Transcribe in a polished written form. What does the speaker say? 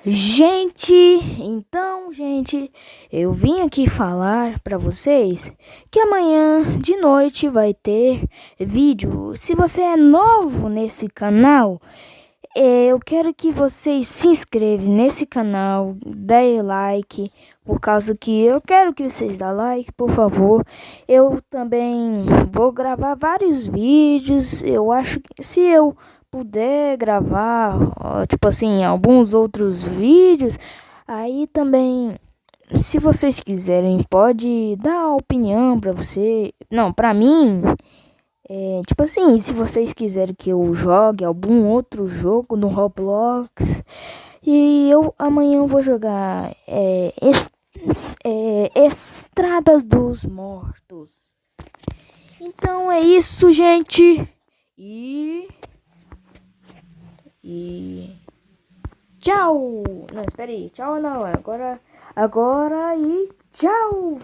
Gente, eu vim aqui falar pra vocês que amanhã de noite vai ter vídeo. Se você é novo nesse canal, eu quero que vocês se inscrevam nesse canal, dê like, por causa que eu quero que vocês dê like, por favor. Eu também vou gravar vários vídeos. Eu acho que se eu puder gravar, tipo assim, alguns outros vídeos, aí também, se vocês quiserem, pode dar opinião pra você. Não, pra mim. Tipo assim, se vocês quiserem que eu jogue algum outro jogo no Roblox, e eu amanhã vou jogar Estradas dos Mortos. Então é isso, gente. E tchau. Não, espera aí. Tchau não. Agora e tchau.